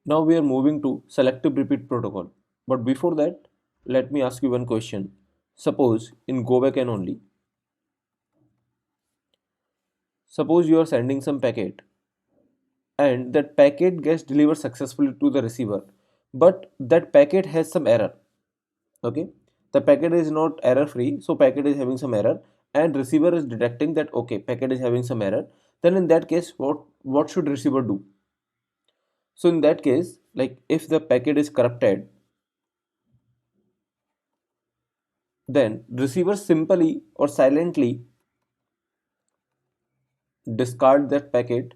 Now we are moving to selective repeat protocol. But before that, let me ask you one question. Suppose in go backend only, suppose you are sending some packet and that packet gets delivered successfully to the receiver, but that packet has some error. Okay, the packet is not error free, so packet is having some error, and receiver is detecting that okay, packet is having some error. Then in that case, what should receiver do? So in that case, like if the packet is corrupted, then receiver simply or silently discard that packet,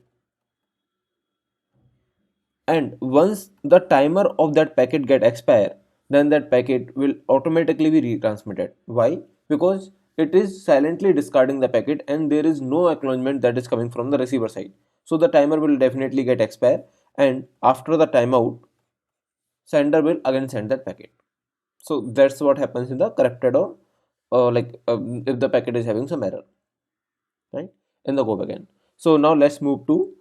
and once the timer of that packet get expire, then that packet will automatically be retransmitted. Why? Because it is silently discarding the packet and there is no acknowledgement that is coming from the receiver side, so the timer will definitely get expire, and after the timeout, sender will again send that packet. So that's what happens in the corrupted or if the packet is having some error, right, in the go backend. So now let's move to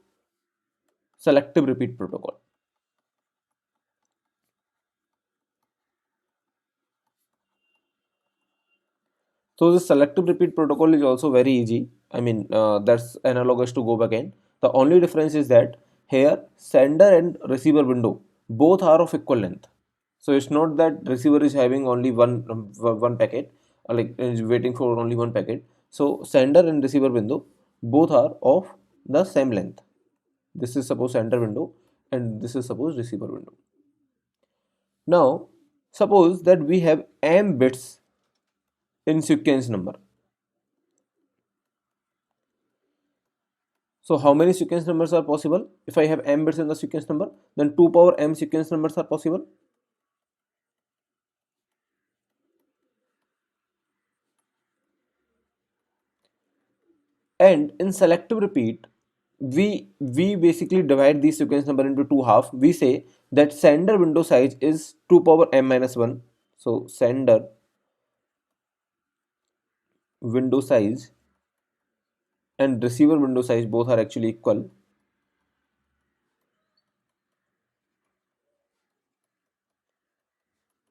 selective repeat protocol. So the selective repeat protocol is also very easy. I mean, that's analogous to go backend. The only difference is that here sender and receiver window both are of equal length. So it's not that receiver is having only one packet, like is waiting for only one packet. So sender and receiver window both are of the same length. This is suppose sender window and this is suppose receiver window. Now suppose that we have m bits in sequence number. So how many sequence numbers are possible? If I have m bits in the sequence number, then 2 power m sequence numbers are possible. And in selective repeat, we basically divide these sequence number into two half. We say that sender window size is 2 power m minus 1. So sender window size and receiver window size both are actually equal.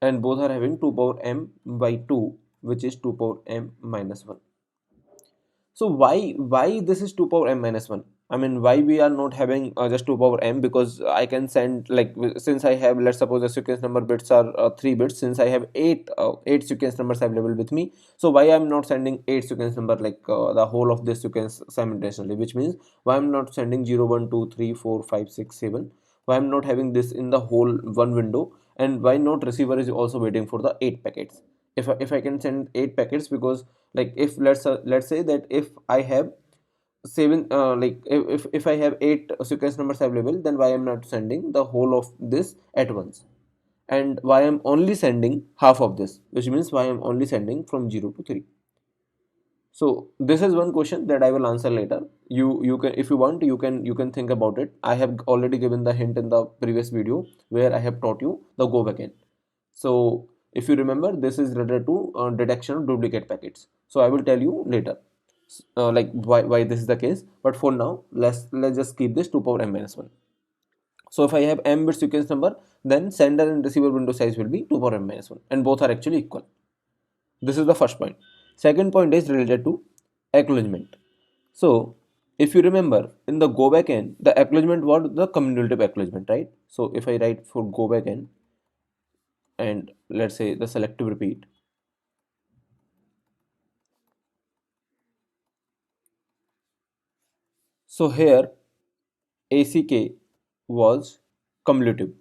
And both are having 2 power m by 2, which is 2 power m minus 1. So why this is 2 power m minus 1? I mean, why we are not having just 2 power m? Because I can send, like, since I have, let's suppose the sequence number bits are 3 bits, since I have 8 sequence numbers available with me, so why I'm not sending 8 sequence number, like the whole of this sequence simultaneously, which means why I'm not sending 0 1 2 3 4 5 6 7, why I'm not having this in the whole one window, and why not receiver is also waiting for the 8 packets. If I can send 8 packets, because like if let's say that if I have 7 if I have 8 sequence numbers available, then why I'm not sending the whole of this at once, and why I'm only sending half of this, which means why I'm only sending from 0 to 3. So this is one question that I will answer later. You can, if you want, you can think about it. I have already given the hint in the previous video where I have taught you the go backend. So if you remember, this is related to detection of duplicate packets. So I will tell you later, like why this is the case. But for now, let's just keep this 2 power m minus 1. So if I have m bit sequence number, then sender and receiver window size will be 2 power m minus 1, and both are actually equal. This is the first point. Second point is related to acknowledgement. So if you remember, in the go back end, the acknowledgement was the cumulative acknowledgement, right? So if I write for go back end and let's say the selective repeat, so here ACK was cumulative.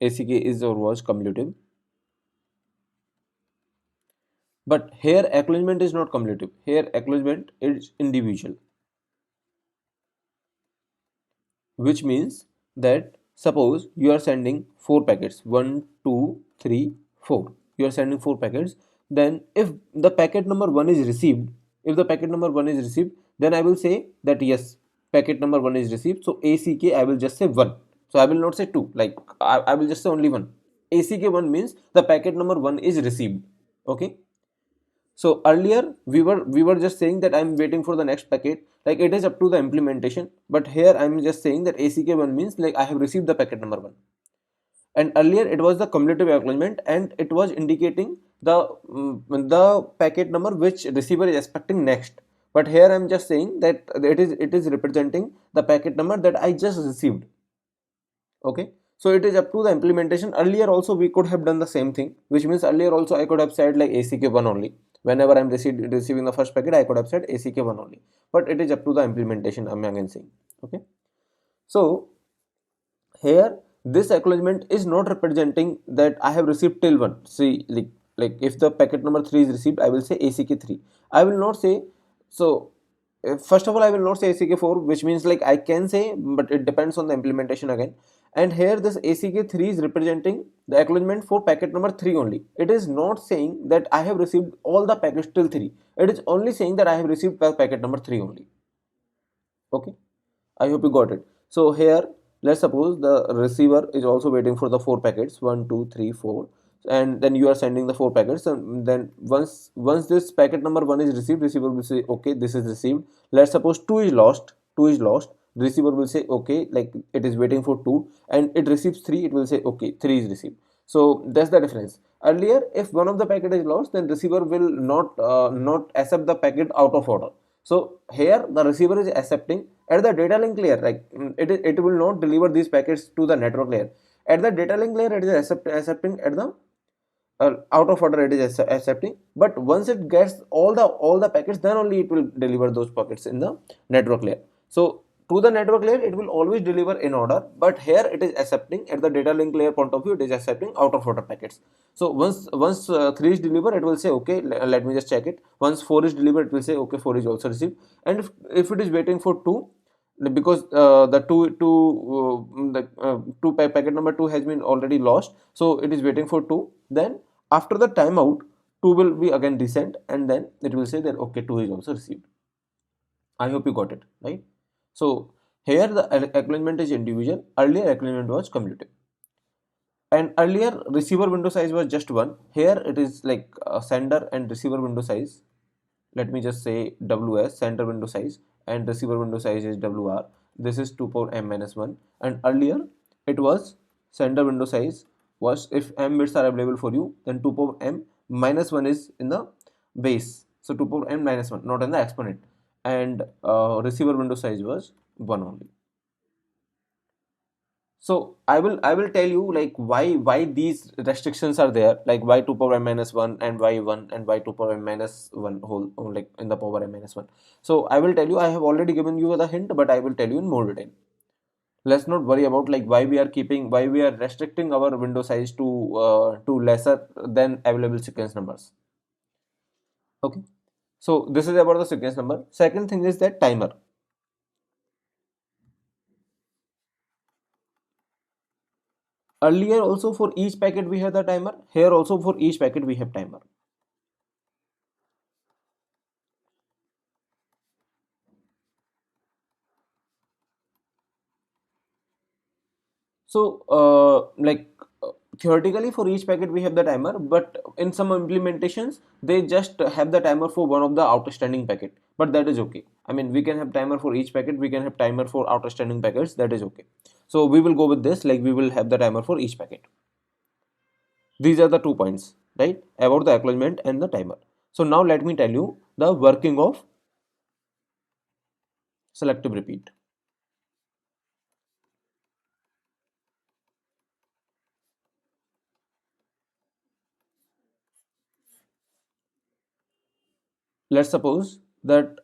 ACK is or was cumulative. But here acknowledgement is not cumulative. Here acknowledgement is individual. Which means that suppose you are sending 4 packets, 1 2 3 4, you are sending 4 packets. Then if the packet number 1 is received, if the packet number 1 is received, then I will say that yes, packet number 1 is received. So ACK, I will just say 1. So I will not say 2, like I will just say only 1. ACK 1 means the packet number 1 is received. Okay. So earlier we were just saying that I'm waiting for the next packet, like it is up to the implementation. But here I'm just saying that ACK1 means like I have received the packet number 1. and earlier it was the cumulative acknowledgement, and it was indicating the packet number which receiver is expecting next. But here I'm just saying that it is representing the packet number that I just received. Okay, so it is up to the implementation. Earlier also we could have done the same thing, which means earlier also I could have said like ACK1 only. Whenever I'm receiving the first packet, I could have said ACK1 only, but it is up to the implementation, I'm again saying. Okay, so here this acknowledgement is not representing that I have received till 1. See, like if the packet number 3 is received, I will say ACK3. I will not say. So first of all, I will not say ACK4, which means like I can say, but it depends on the implementation again. And here this ACK3 is representing the acknowledgement for packet number 3 only. It is not saying that I have received all the packets till 3. It is only saying that I have received packet number 3 only. Okay, I hope you got it. So here, let's suppose the receiver is also waiting for the 4 packets, 1, 2, 3, 4, and then you are sending the 4 packets, and then once this packet number 1 is received, receiver will say okay, this is received. Let's suppose 2 is lost, 2 is lost. Receiver will say okay, like it is waiting for 2, and it receives 3, it will say okay, 3 is received. So that's the difference. Earlier, if one of the packet is lost, then receiver will not accept the packet out of order. So here the receiver is accepting at the data link layer, like it will not deliver these packets to the network layer. At the data link layer, it is accepting at the out of order, it is accepting. But once it gets all the packets, then only it will deliver those packets in the network layer. So to the network layer, it will always deliver in order, but here it is accepting at the data link layer point of view, it is accepting out of order packets. So once 3 is delivered, it will say okay, let me just check it. Once 4 is delivered, it will say okay, 4 is also received. And if it is waiting for 2, because the packet number 2 has been already lost, so it is waiting for 2. Then after the timeout, 2 will be again resent, and then it will say that okay, 2 is also received. I hope you got it, right? So here the acknowledgement is individual, earlier acknowledgement was cumulative. And earlier receiver window size was just 1. Here it is like sender and receiver window size. Let me just say WS, sender window size, and receiver window size is WR. This is 2 power m minus 1. And earlier it was sender window size was, if m bits are available for you, then 2 power m minus 1 is in the base. So 2 power m minus 1, not in the exponent. And receiver window size was 1 only. So I will tell you like why these restrictions are there, like why 2 power m minus 1 and why 1 and why 2 power m minus 1 whole, like in the power m minus 1. So I will tell you, I have already given you the hint, but I will tell you in more detail. Let's not worry about like why we are restricting our window size to lesser than available sequence numbers. Okay, so this is about the sequence number. Second thing is that timer. Earlier also for each packet we have the timer, here also for each packet we have timer. So theoretically for each packet we have the timer, but in some implementations they just have the timer for one of the outstanding packet, but that is okay. I mean, we can have timer for each packet, we can have timer for outstanding packets, that is okay. So we will go with this, like we will have the timer for each packet. These are the 2 points, right, about the acknowledgement and the timer. So now let me tell you the working of selective repeat. Let's suppose that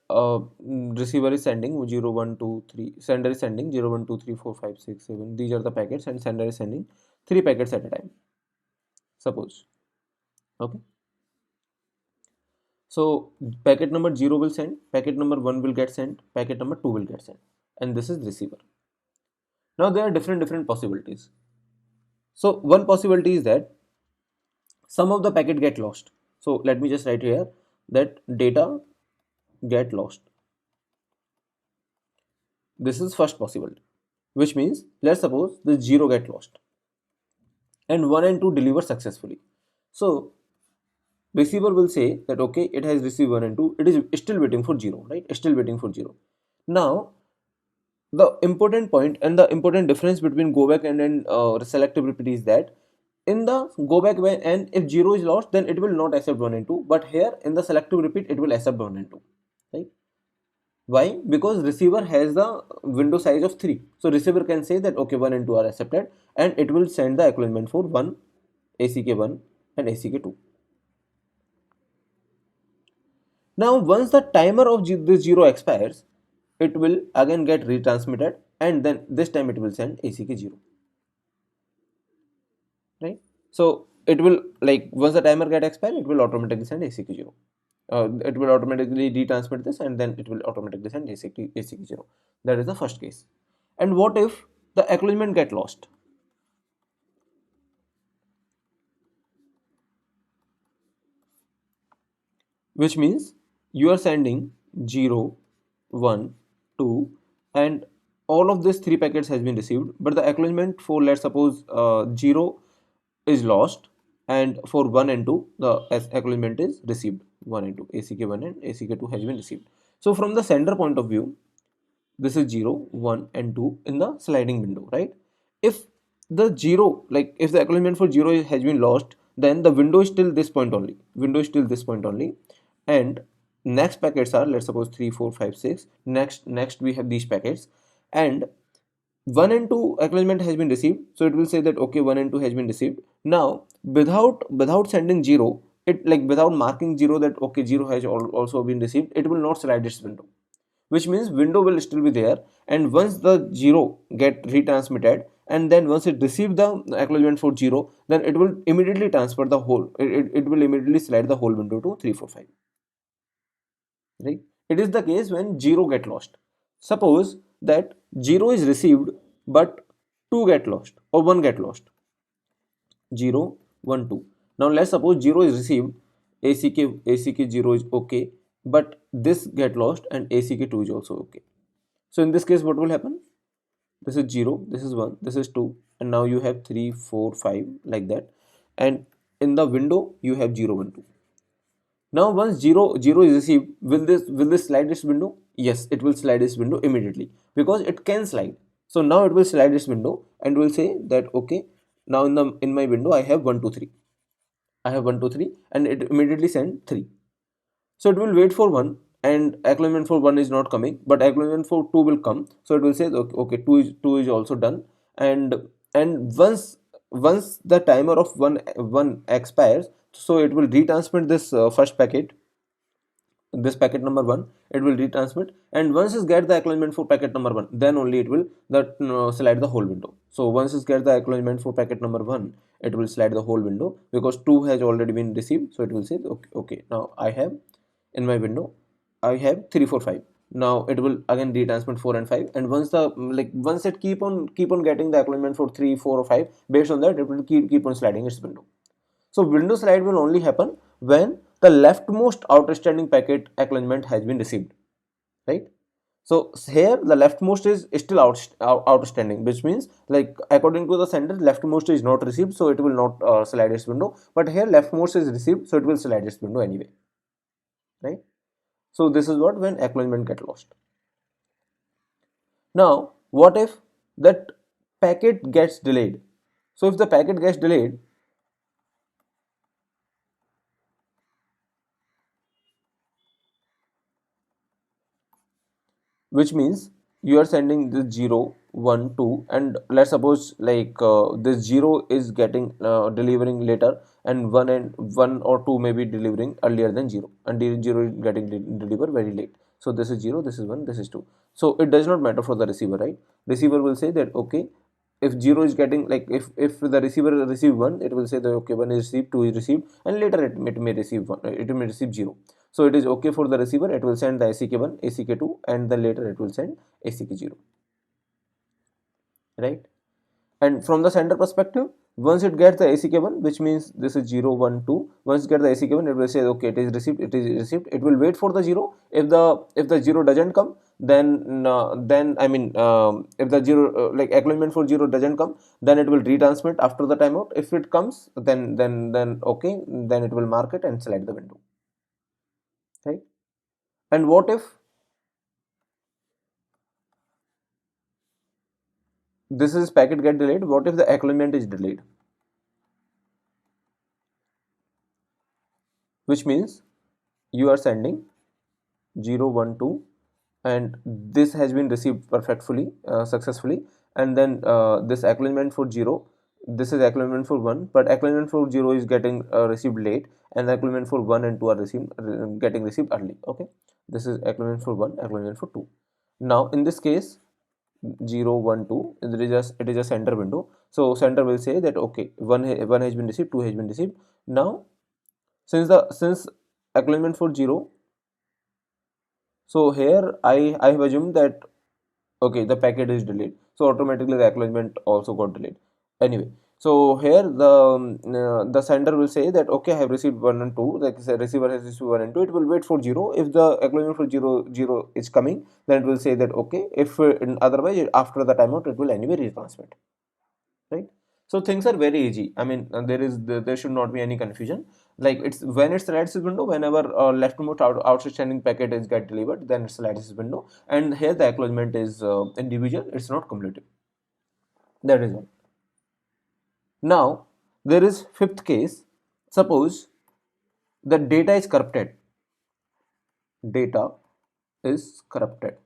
receiver is sending 0 1 2 3, sender is sending 0 1 2 3 4 5 6 7, these are the packets, and sender is sending 3 packets at a time, suppose. Okay, so packet number 0 will send, packet number 1 will get sent, packet number 2 will get sent, and this is receiver. Now there are different possibilities. So one possibility is that some of the packet get lost. So let me just write here that data get lost. This is first possibility, which means let's suppose the 0 get lost and 1 and 2 deliver successfully. So receiver will say that okay, it has received 1 and 2, it is still waiting for 0, right? Still waiting for 0. Now the important point and the important difference between go back and selective repeat is that in the go back when and if 0 is lost, then it will not accept 1 and 2, but here in the selective repeat it will accept 1 and 2, right? Why? Because receiver has the window size of 3. So receiver can say that okay, 1 and 2 are accepted, and it will send the acknowledgement for 1, ACK1 and ACK2. Now once the timer of this 0 expires, it will again get retransmitted, and then this time it will send ACK0, right? So it will, like, once the timer get expired, it will automatically send ACK0. It will automatically retransmit this, and then it will automatically send ACK0. That is the first case. And what if the acknowledgement get lost? Which means you are sending 0, 1, 2, and all of these 3 packets has been received, but the acknowledgement for, let's suppose, 0 is lost, and for 1 and 2 the acknowledgement is received. 1 and 2, ACK1 and ACK2 has been received. So from the sender point of view, this is 0, 1 and 2 in the sliding window, right? If the 0, like if the acknowledgement for 0 has been lost, then the window is still this point only, and next packets are, let's suppose, 3, 4, 5, 6. Next we have these packets, and 1 and 2 acknowledgement has been received, so it will say that okay, 1 and 2 has been received. Now without sending 0, it, like, without marking 0 that okay, 0 has also been received, it will not slide its window, which means window will still be there. And once the 0 get retransmitted, and then once it receive the acknowledgement for 0, then it will immediately transfer the whole, it will immediately slide the whole window to 3, 4, 5, right? It is the case when 0 get lost. Suppose that 0 is received, but 2 get lost or 1 get lost. 0, 1, 2. Now let's suppose 0 is received, ACK 0 is okay, but this get lost and ACK2 is also okay. So in this case, what will happen? This is 0, this is 1, this is 2, and now you have 3, 4, 5, like that. And in the window you have 0, 1, 2. Now once 0 is received, will this slide this window? Yes, it will slide this window immediately, because it can slide. So now it will slide this window and will say that okay, now in my window I have 1, 2, 3. I have 1, 2, 3, and it immediately send 3. So it will wait for 1, and acknowledgement for 1 is not coming, but acknowledgement for 2 will come. So it will say okay, 2 is also done. And once the timer of 1 expires, so it will retransmit this first packet, this packet number 1, it will retransmit, and once it get the acknowledgement for packet number 1, then only it will slide the whole window. So once it get the acknowledgement for packet number 1, it will slide the whole window, because 2 has already been received. So it will say okay, now I have in my window I have 3, 4, 5. Now it will again retransmit 4 and 5, and once it keep on getting the acknowledgement for 3, 4 or 5, based on that it will keep on sliding its window. So window slide will only happen when the leftmost outstanding packet acknowledgement has been received, right? So here the leftmost is still outstanding, which means, like, according to the sender, leftmost is not received, so it will not slide its window. But here leftmost is received, so it will slide its window anyway, right? So this is what when acknowledgement get lost. Now what if that packet gets delayed? So if the packet gets delayed, which means you are sending this 0, 1, 2, and let's suppose, like, this 0 is getting delivering later, and 1 or 2 may be delivering earlier than 0, and 0 is getting delivered very late. So this is 0, this is 1, this is 2. So it does not matter for the receiver, right? Receiver will say that okay, if 0 is getting, like, if the receiver receive 1, it will say that okay, 1 is received, 2 is received, and later it may receive 1, it may receive 0. So it is okay for the receiver, it will send the ACK1, ACK2, and then later it will send ACK0, right? And from the sender perspective, once it gets the ACK1, which means this is 0, 1, 2, once it gets the ACK1, it will say okay, it is received, it is received. It will wait for the 0. If the 0 doesn't come, then I mean, if the 0, like, acknowledgement for 0 doesn't come, then it will retransmit after the timeout. If it comes, then okay, then it will mark it and select the window, right? And what if this is packet get delayed. What if the acknowledgement is delayed? Which means you are sending 0 1 2, and this has been received perfectly successfully, and then this acknowledgement for 0, this is acknowledgement for 1, but acknowledgement for 0 is getting received late, and acknowledgement for 1 and 2 are getting received early. Okay, this is acknowledgement for 1, acknowledgement for 2. Now in this case, 0 1 2, it is a sender window, so sender will say that okay, 1 has been received, 2 has been received. Now since acknowledgement for 0, so here I have assumed that okay, the packet is delayed, so automatically the acknowledgement also got delayed. Anyway, so here the sender will say that okay, I have received 1 and 2, the receiver has received 1 and 2, it will wait for 0. If the acknowledgement for 0 is coming, then it will say that okay, if otherwise after the timeout it will anyway retransmit, right? So things are very easy. I mean, there should not be any confusion. Like, it's when it's lattice window, whenever leftmost outstanding packet is get delivered, then it's lattice window, and here the acknowledgement is individual, it's not cumulative. That is all. Now there is fifth case. Suppose the data is corrupted. Data is corrupted.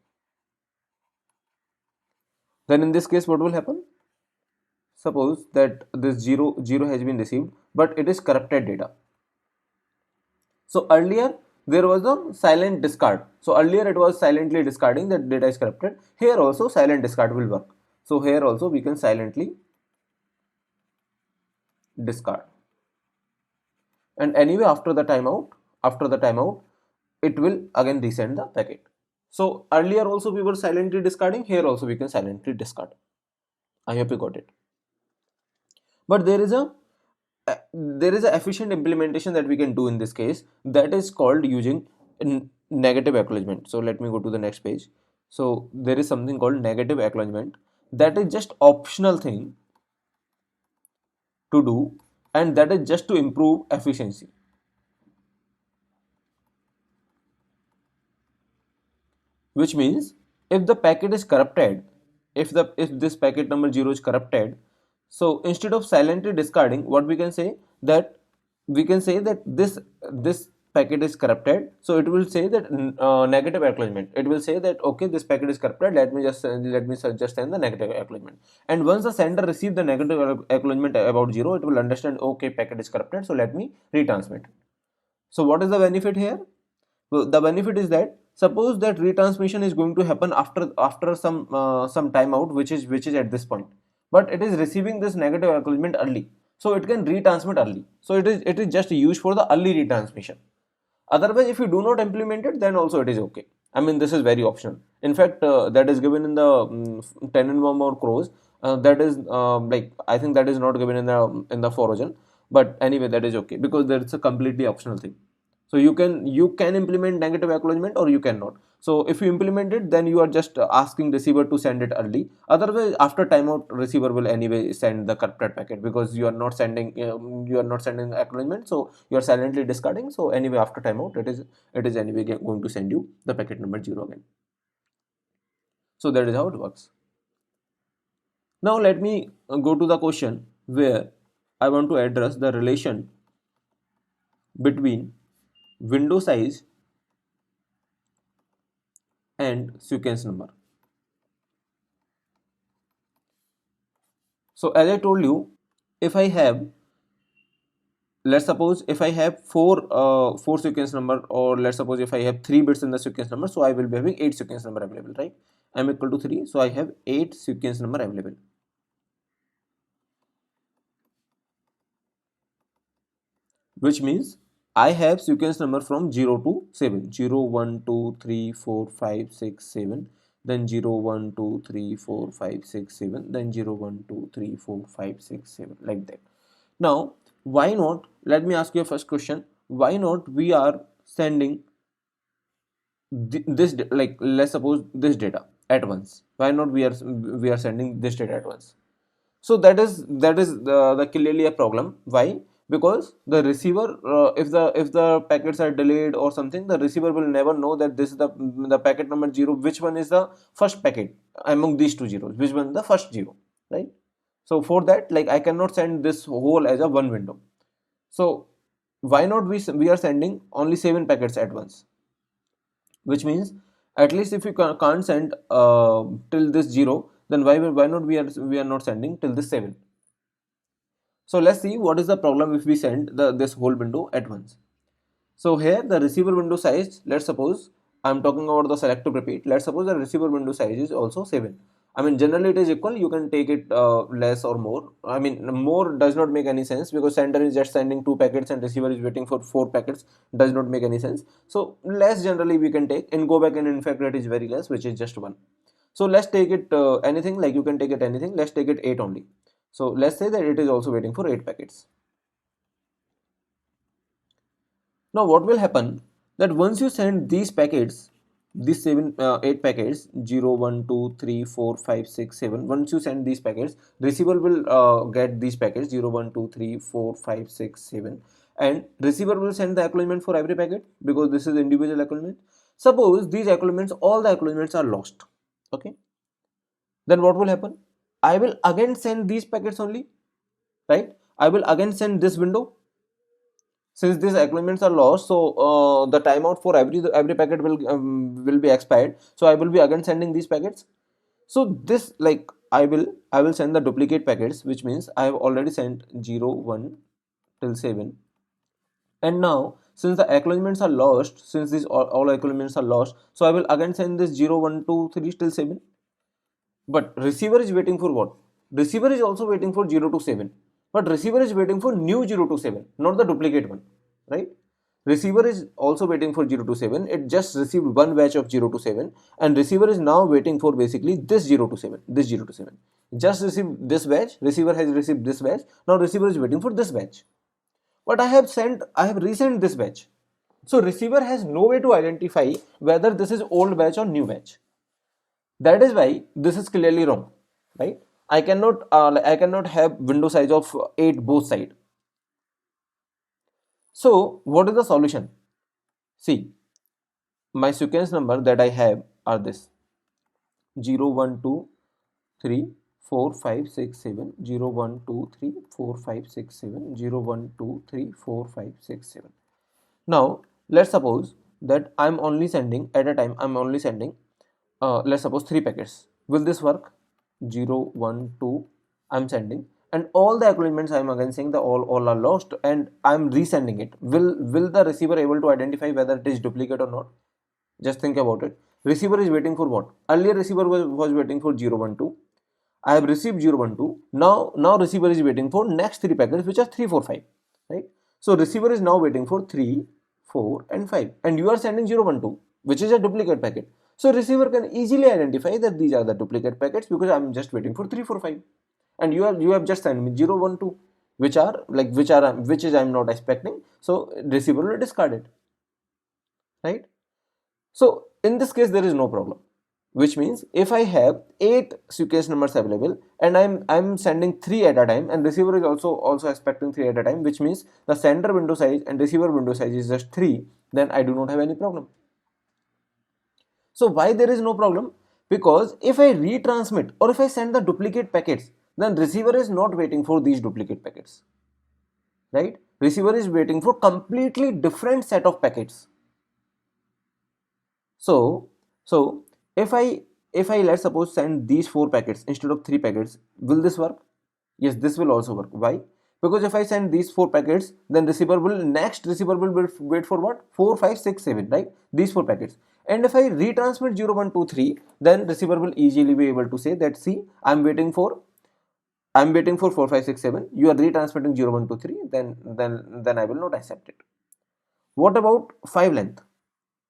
Then in this case, what will happen? Suppose that this 0 has been received, but it is corrupted data. So earlier there was a silent discard. So earlier it was silently discarding that data is corrupted. Here also silent discard will work. So here also we can silently discard. And anyway, after the timeout, it will again resend the packet. So earlier also we were silently discarding. Here also we can silently discard. I hope you got it. But there is a efficient implementation that we can do in this case, that is called using negative acknowledgement. So let me go to the next page. So there is something called negative acknowledgement, that is just optional thing to do, and that is just to improve efficiency. Which means if the packet is corrupted, if this packet number 0 is corrupted, so instead of silently discarding, what we can say, that we can say that this packet is corrupted, so it will say that negative acknowledgement, it will say that okay, this packet is corrupted, just send the negative acknowledgement. And once the sender receives the negative acknowledgement about 0, it will understand okay, packet is corrupted, so let me retransmit. So what is the benefit here? Well, the benefit is that suppose that retransmission is going to happen after some timeout, which is at this point, but it is receiving this negative acknowledgement early, so it can retransmit early. So it is just used for the early retransmission. Otherwise, if you do not implement it, then also it is okay. I mean, this is very optional. In fact, that is given in the 10 and more crows. That is like, I think that is not given in the for origin. But anyway, that is okay because that's a completely optional thing. So you can implement negative acknowledgement or you cannot. So if you implement it, then you are just asking receiver to send it early. Otherwise, after timeout, receiver will anyway send the corrupted packet because you are not sending acknowledgement. So you are silently discarding. So anyway, after timeout, it is anyway going to send you the packet number 0 again. So that is how it works. Now let me go to the question where I want to address the relation between window size and sequence number. So as I told you, if I have, let's suppose if I have four sequence number, or let's suppose if I have 3 bits in the sequence number, so I will be having 8 sequence number available, right? I'm equal to 3, so I have 8 sequence number available. Which means I have sequence number from 0 to 7, 0 1 2 3 4 5 6 7, then 0 1 2 3 4 5 6 7, then 0 1 2 3 4 5 6 7, like that. Now why not, let me ask you a first question, why not we are sending this, like let's suppose this data at once, why not we are sending this data at once? So that is the clearly a problem. Why? Because the receiver, if the packets are delayed or something, the receiver will never know that this is the packet number 0, which one is the first packet among these two zeros, which one is the first 0. right? So for that, like, I cannot send this whole as a one window. So why not we are sending only 7 packets at once, which means at least if you can't send till this 0, then why not we are not sending till this 7. So let's see what is the problem if we send this whole window at once. So here the receiver window size, let's suppose I'm talking about the selective repeat. Let's suppose the receiver window size is also 7. I mean, generally it is equal. You can take it less or more. I mean, more does not make any sense because sender is just sending 2 packets and receiver is waiting for 4 packets. Does not make any sense. So less generally we can take. In go back and in fact rate is very less, which is just 1. So let's take it anything, like you can take it anything. Let's take it 8 only. So let's say that it is also waiting for 8 packets. Now what will happen, that once you send these packets, these 8 packets, 0, 1, 2, 3, 4, 5, 6, 7, once you send these packets, receiver will get these packets 0, 1, 2, 3, 4, 5, 6, 7, and receiver will send the acknowledgement for every packet because this is individual acknowledgement. Suppose these acknowledgements, all the acknowledgements are lost, okay, then what will happen? I will again send these packets only, right? I will again send this window. Since these acknowledgements are lost, so the timeout for every packet will be expired, so I will be again sending these packets. So this, like, I will send the duplicate packets, which means I have already sent 0, 1 till 7, and now since the acknowledgements are lost, since these all acknowledgements are lost, so I will again send this 0, 1, 2, 3 till 7. But receiver is waiting for what? Receiver is also waiting for 0 to 7. But receiver is waiting for new 0 to 7, not the duplicate one, right? Receiver is also waiting for 0 to 7. It just received one batch of 0 to 7, and receiver is now waiting for basically this 0 to 7, this 0 to 7. Just received this batch, receiver has received this batch. Now receiver is waiting for this batch. But I have resent this batch. So receiver has no way to identify whether this is old batch or new batch. That is why this is clearly wrong, right? I cannot have window size of 8 both side. So what is the solution? See, my sequence number that I have are this: 0, 1, 2, 3, 4, 5, 6, 7, 0, 1, 2, 3, 4, 5, 6, 7, 0, 1, 2, 3, 4, 5, 6, 7. Now let's suppose that I'm only sending at a time, I'm only sending let's suppose 3 packets. Will this work? 0, 1, 2 I'm sending, and all the acknowledgements I'm again saying the all are lost, and I'm resending it. Will the receiver able to identify whether it is duplicate or not? Just think about it. Receiver is waiting for what? Earlier receiver was waiting for 0, 1, 2. I have received 0, 1, 2. Now receiver is waiting for next 3 packets, which are 3, 4, 5. Right? So receiver is now waiting for 3, 4, and 5. And you are sending 0, 1, 2, which is a duplicate packet. So receiver can easily identify that these are the duplicate packets because I am just waiting for 3, 4, 5. And you have just sent me 0, 1, 2, which is I'm not expecting. So receiver will discard it. Right? So in this case there is no problem, which means if I have 8 sequence numbers available and I'm sending 3 at a time, and receiver is also expecting 3 at a time, which means the sender window size and receiver window size is just 3, then I do not have any problem. So why there is no problem? Because if I retransmit or if I send the duplicate packets, then receiver is not waiting for these duplicate packets, right? Receiver is waiting for completely different set of packets. So if I let's suppose send these 4 packets instead of 3 packets, will this work? Yes, this will also work. Why? Because if I send these 4 packets, then receiver will wait for what? 4, 5, 6, 7, right? These 4 packets. And if I retransmit 0, 1, 2, 3, then receiver will easily be able to say that, see, I'm waiting for 4, 5, 6, 7. You are retransmitting 0, 1, 2, 3. Then I will not accept it. What about 5 length?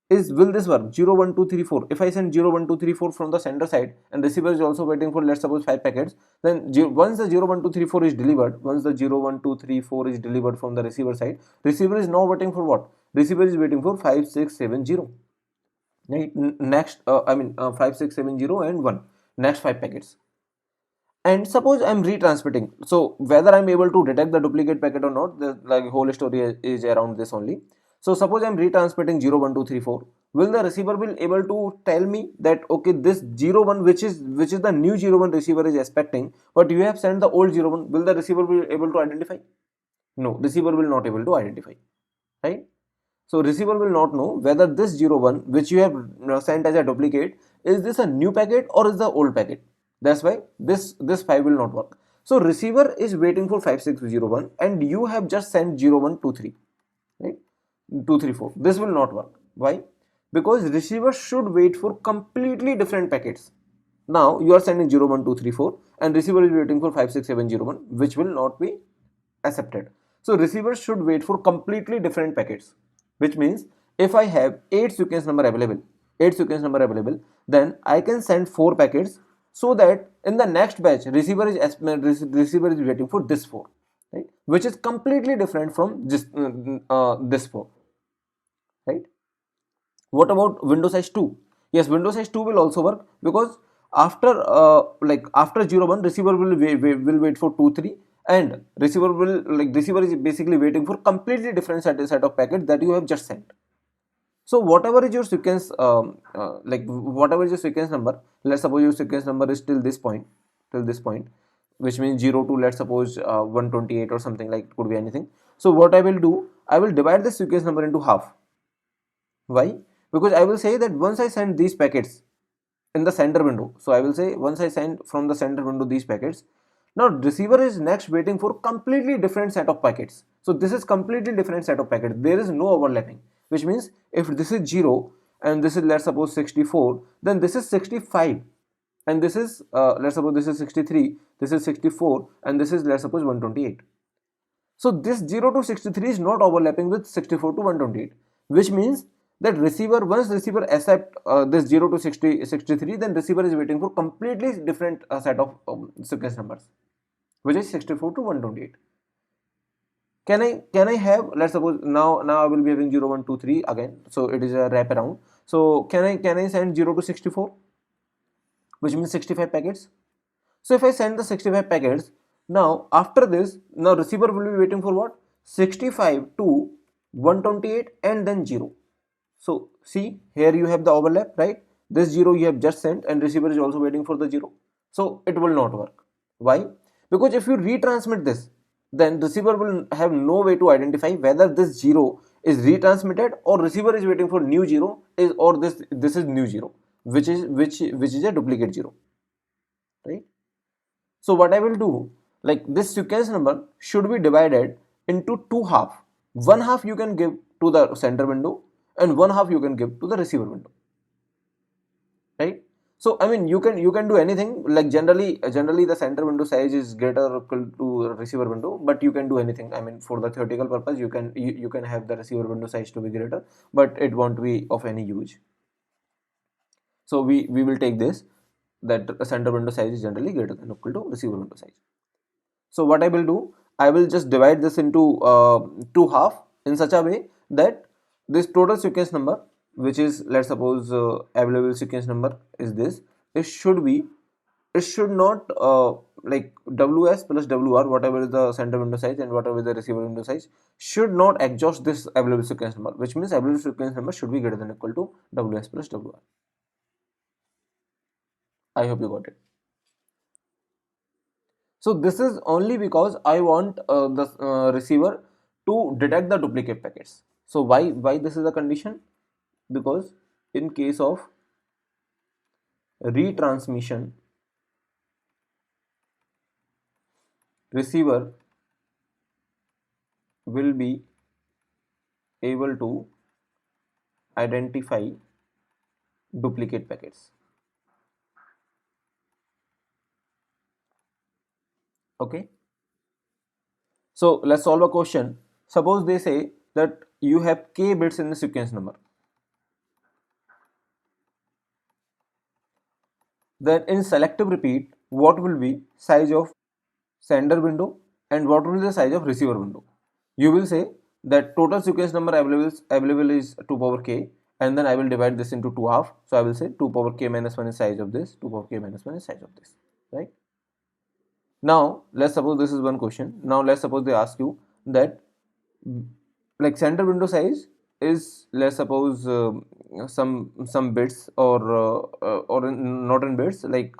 Will this work? 0, 1, 2, 3, 4. If I send 0, 1, 2, 3, 4 from the sender side and receiver is also waiting for, let's suppose, 5 packets, then once the 0, 1, 2, 3, 4 is delivered, once the 0, 1, 2, 3, 4 is delivered from the receiver side, receiver is now waiting for what? Receiver is waiting for 5, 6, 7, 0. Right? Next, 5, 6, 7, 0 and 1. Next 5 packets. And suppose I'm retransmitting. So whether I'm able to detect the duplicate packet or not, the whole story is around this only. So suppose I'm retransmitting 0, 1, 2, 3, 4. will the receiver be able to tell me that okay, this 01 which is the new 01 receiver is expecting, but you have sent the old 01, will the receiver be able to identify? No, receiver will not able to identify, right? So receiver will not know whether this 01 which you have sent as a duplicate, is this a new packet or is the old packet. That's why this 5 will not work. So receiver is waiting for 5601 and you have just sent 0123, right? 234. This will not work. Why? Because receiver should wait for completely different packets. Now you are sending 01234 and receiver is waiting for 56701, which will not be accepted. So receiver should wait for completely different packets, which means if I have 8 sequence number available, then I can send 4 packets, so that in the next batch receiver is waiting for this 4, right, which is completely different from this 4, right? What about window size 2? Yes, window size 2 will also work, because after 01 receiver will wait for 2 3, and receiver is basically waiting for completely different set of packets that you have just sent. So whatever is your sequence, whatever is your sequence number, let's suppose your sequence number is till this point, which means 0 to, let's suppose, 128 or something, like it could be anything. So what I will do, I will divide the sequence number into half. Why? Because I will say that once I send these packets in the sender window, so I will say once I send from the sender window these packets, now receiver is next waiting for completely different set of packets. So this is completely different set of packets. There is no overlapping, which means if this is 0 and this is, let's suppose, 64, then this is 65, and this is let's suppose this is 63, this is 64, and this is, let's suppose, 128. So this 0 to 63 is not overlapping with 64 to 128, which means that once receiver accept this 0 to 63, then receiver is waiting for completely different set of sequence numbers, which is 64 to 128. Can I have, let's suppose, now I will be having 0 1 2 3 again, so it is a wrap around. So can I send 0 to 64, which means 65 packets? So if I send the 65 packets, now after this, now receiver will be waiting for what? 65 to 128 and then 0. So see, here you have the overlap, right? This 0 you have just sent and receiver is also waiting for the 0. So it will not work. Why? Because if you retransmit this, then receiver will have no way to identify whether this 0 is retransmitted or receiver is waiting for new 0 is, or this is new 0, which is a duplicate 0, right? So what I will do, like, this sequence number should be divided into two half. One half you can give to the sender window and one half you can give to the receiver window, right? So I mean, you can do anything. Like generally the center window size is greater or equal to receiver window, but you can do anything. I mean, for the theoretical purpose, you can have the receiver window size to be greater, but it won't be of any use. So we will take this, that center window size is generally greater than or equal to receiver window size. So what I will do, I will just divide this into two half in such a way that this total sequence number, which is, let's suppose, available sequence number is this, it should not like ws plus wr, whatever is the center window size and whatever is the receiver window size, should not exhaust this available sequence number, which means available sequence number should be greater than or equal to ws plus wr. I hope you got it. So this is only because I want the receiver to detect the duplicate packets. So why this is a condition? Because in case of retransmission, receiver will be able to identify duplicate packets. Okay. So let's solve a question. Suppose they say that you have k bits in the sequence number. Then in selective repeat, what will be size of sender window and what will be the size of receiver window? You will say that total sequence number available is 2 power k, and then I will divide this into two half. So I will say 2 power k minus 1 is size of this, 2 power k minus 1 is size of this, right? Now let's suppose this is one question. Now let's suppose they ask you that, like, center window size is, let's suppose, some bits, not in bits, like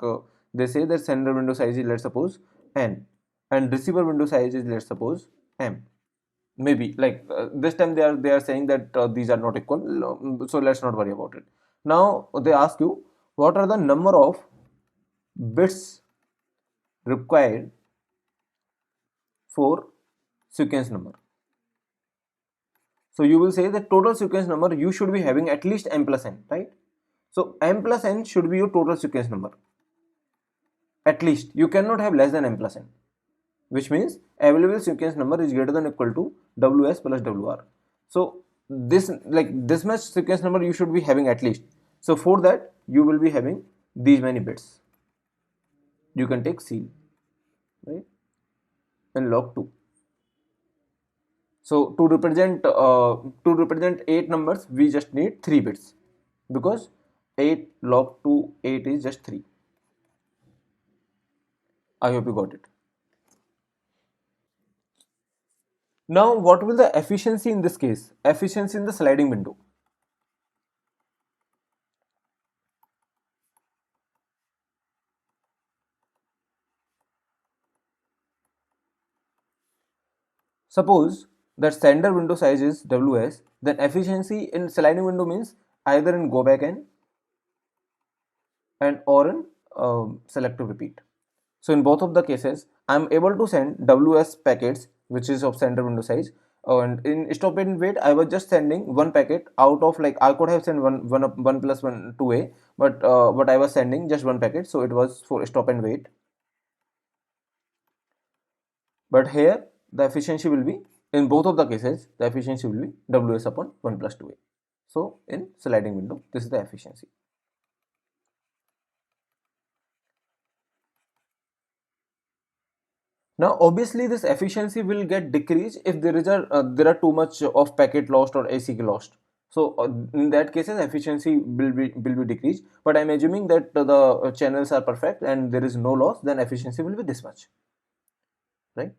they say that sender window size is, let's suppose, n, and receiver window size is, let's suppose, m. Maybe like this time they are saying that these are not equal, so let's not worry about it. Now they ask you what are the number of bits required for sequence number. So you will say that total sequence number you should be having at least m plus n, right? So m plus n should be your total sequence number. At least you cannot have less than m plus n, which means available sequence number is greater than or equal to ws plus wr. So this much sequence number you should be having at least. So for that you will be having these many bits. You can take seal, right, and log 2. So to represent 8 numbers, we just need 3 bits, because 8 log 2 8 is just 3. I hope you got it. Now, what will the efficiency in this case? Efficiency in the sliding window. Suppose that sender window size is ws, then efficiency in sliding window means either in go back and or in selective repeat. So in both of the cases, I am able to send ws packets, which is of sender window size, and in stop and wait I was just sending one packet out of, like, I could have sent one plus one 2a, but I was sending just one packet, so it was for stop and wait. But here the efficiency will be, in both of the cases the efficiency will be ws upon 1 plus 2a. So in sliding window this is the efficiency. Now obviously this efficiency will get decreased if there are too much of packet lost or ACK lost. So in that cases efficiency will be decreased. But I'm assuming that the channels are perfect and there is no loss, then efficiency will be this much, right?